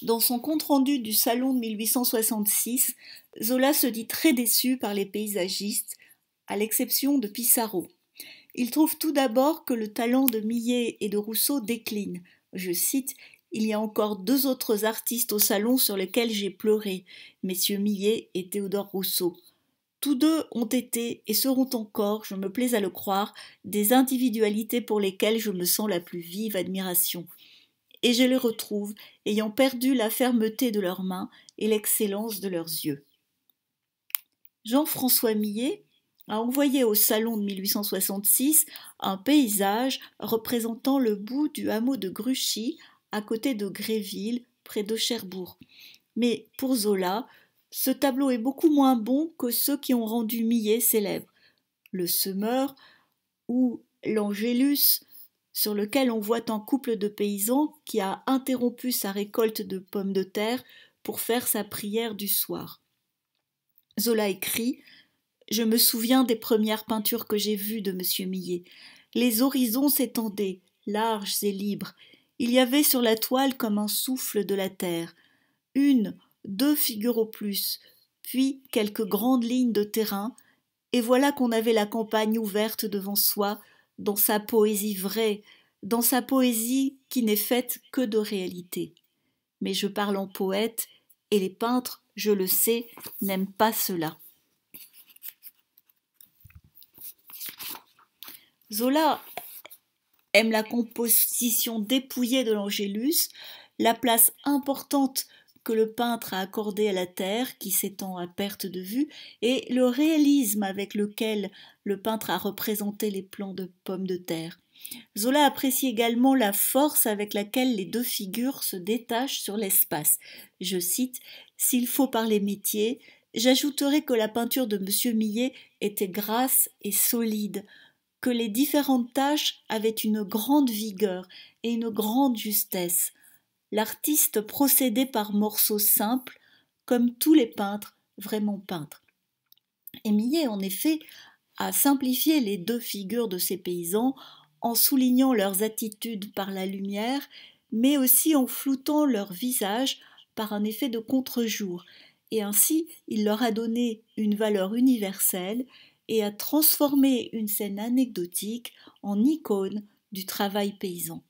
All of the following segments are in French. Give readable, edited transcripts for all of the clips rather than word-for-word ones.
Dans son compte-rendu du Salon de 1866, Zola se dit très déçu par les paysagistes, à l'exception de Pissarro. Il trouve tout d'abord que le talent de Millet et de Rousseau décline. Je cite: Il y a encore deux autres artistes au salon sur lesquels j'ai pleuré, messieurs Millet et Théodore Rousseau. Tous deux ont été et seront encore, je me plais à le croire, des individualités pour lesquelles je me sens la plus vive admiration. Et je les retrouve, ayant perdu la fermeté de leurs mains et l'excellence de leurs yeux. Jean-François Millet a envoyé au salon de 1866 un paysage représentant le bout du hameau de Gruchy, à côté de Gréville, près de Cherbourg. Mais pour Zola, ce tableau est beaucoup moins bon que ceux qui ont rendu Millet célèbre. Le Semeur ou l'Angélus, sur lequel on voit un couple de paysans qui a interrompu sa récolte de pommes de terre pour faire sa prière du soir. Zola écrit: Je me souviens des premières peintures que j'ai vues de M. Millet. Les horizons s'étendaient, larges et libres. Il y avait sur la toile comme un souffle de la terre. Une, deux figures au plus, puis quelques grandes lignes de terrain, et voilà qu'on avait la campagne ouverte devant soi, dans sa poésie vraie, dans sa poésie qui n'est faite que de réalité. Mais je parle en poète, et les peintres, je le sais, n'aiment pas cela. Zola aime la composition dépouillée de l'Angélus, la place importante que le peintre a accordée à la terre qui s'étend à perte de vue, et le réalisme avec lequel le peintre a représenté les plants de pommes de terre. Zola apprécie également la force avec laquelle les deux figures se détachent sur l'espace. Je cite: S'il faut parler métier, j'ajouterai que la peinture de M. Millet était grasse et solide, que les différentes tâches avaient une grande vigueur et une grande justesse. L'artiste procédait par morceaux simples, comme tous les peintres vraiment peintres. Et Millet, en effet, a simplifié les deux figures de ces paysans en soulignant leurs attitudes par la lumière, mais aussi en floutant leur visage par un effet de contre-jour, et ainsi il leur a donné une valeur universelle et a transformé une scène anecdotique en icône du travail paysan.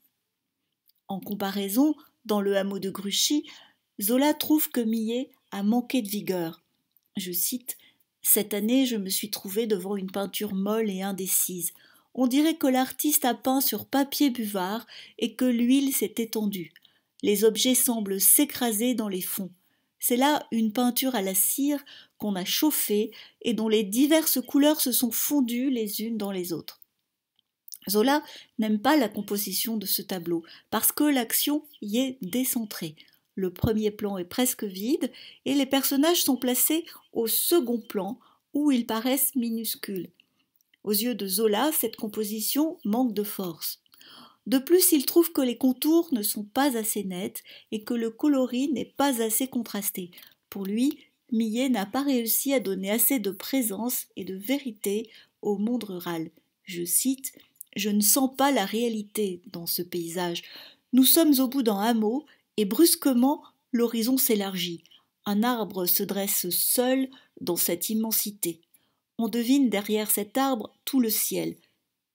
En comparaison, dans le hameau de Gruchy, Zola trouve que Millet a manqué de vigueur. Je cite: Cette année, je me suis trouvé devant une peinture molle et indécise. On dirait que l'artiste a peint sur papier buvard et que l'huile s'est étendue. Les objets semblent s'écraser dans les fonds. C'est là une peinture à la cire qu'on a chauffée et dont les diverses couleurs se sont fondues les unes dans les autres. Zola n'aime pas la composition de ce tableau parce que l'action y est décentrée. Le premier plan est presque vide et les personnages sont placés au second plan où ils paraissent minuscules. Aux yeux de Zola, cette composition manque de force. De plus, il trouve que les contours ne sont pas assez nets et que le coloris n'est pas assez contrasté. Pour lui, Millet n'a pas réussi à donner assez de présence et de vérité au monde rural. Je cite: Je ne sens pas la réalité dans ce paysage. Nous sommes au bout d'un hameau et brusquement l'horizon s'élargit. Un arbre se dresse seul dans cette immensité. On devine derrière cet arbre tout le ciel.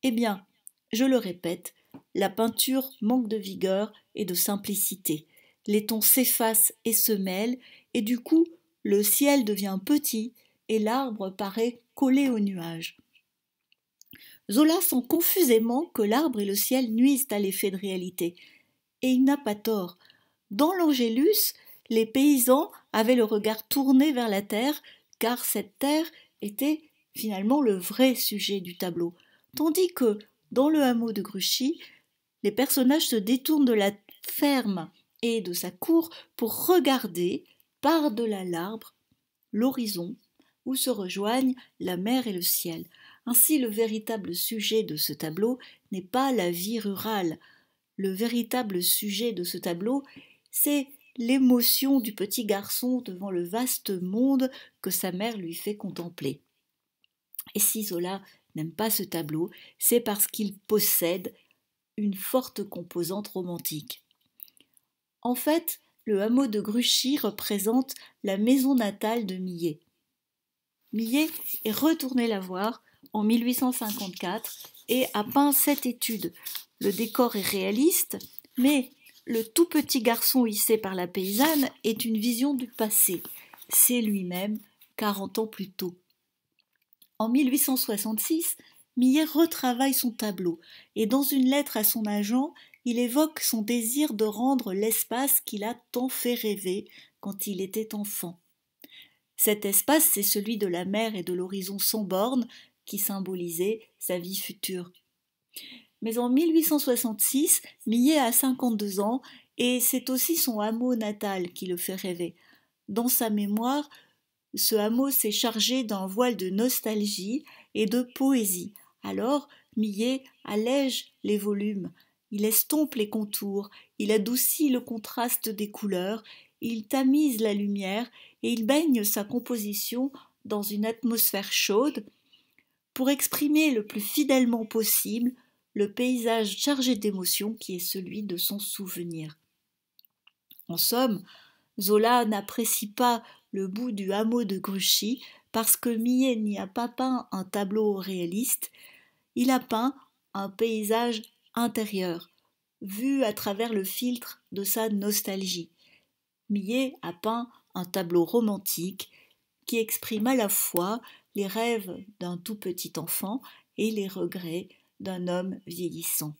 Eh bien, je le répète, la peinture manque de vigueur et de simplicité. Les tons s'effacent et se mêlent, et du coup, le ciel devient petit et l'arbre paraît collé aux nuages. Zola sent confusément que l'arbre et le ciel nuisent à l'effet de réalité. Et il n'a pas tort. Dans l'Angélus, les paysans avaient le regard tourné vers la terre, car cette terre était finalement le vrai sujet du tableau. Tandis que, dans le hameau de Gruchy, les personnages se détournent de la ferme et de sa cour pour regarder, par-delà l'arbre, l'horizon, où se rejoignent la mer et le ciel. Ainsi, le véritable sujet de ce tableau n'est pas la vie rurale. Le véritable sujet de ce tableau, c'est l'émotion du petit garçon devant le vaste monde que sa mère lui fait contempler. Et si Zola n'aime pas ce tableau, c'est parce qu'il possède une forte composante romantique. En fait, le hameau de Gruchy représente la maison natale de Millet. Millet est retourné la voir en 1854 et a peint cette étude. Le décor est réaliste, mais le tout petit garçon hissé par la paysanne est une vision du passé. C'est lui-même 40 ans plus tôt. En 1866, Millet retravaille son tableau et dans une lettre à son agent, il évoque son désir de rendre l'espace qu'il a tant fait rêver quand il était enfant. Cet espace, c'est celui de la mer et de l'horizon sans bornes qui symbolisait sa vie future. Mais en 1866, Millet a 52 ans et c'est aussi son hameau natal qui le fait rêver. Dans sa mémoire, ce hameau s'est chargé d'un voile de nostalgie et de poésie. Alors, Millet allège les volumes, il estompe les contours, il adoucit le contraste des couleurs, il tamise la lumière et il baigne sa composition dans une atmosphère chaude pour exprimer le plus fidèlement possible le paysage chargé d'émotion qui est celui de son souvenir. En somme, Zola n'apprécie pas le bout du hameau de Gruchy parce que Millet n'y a pas peint un tableau réaliste, il a peint un paysage intérieur, vu à travers le filtre de sa nostalgie. Millet a peint un tableau romantique qui exprime à la fois les rêves d'un tout petit enfant et les regrets d'un homme vieillissant.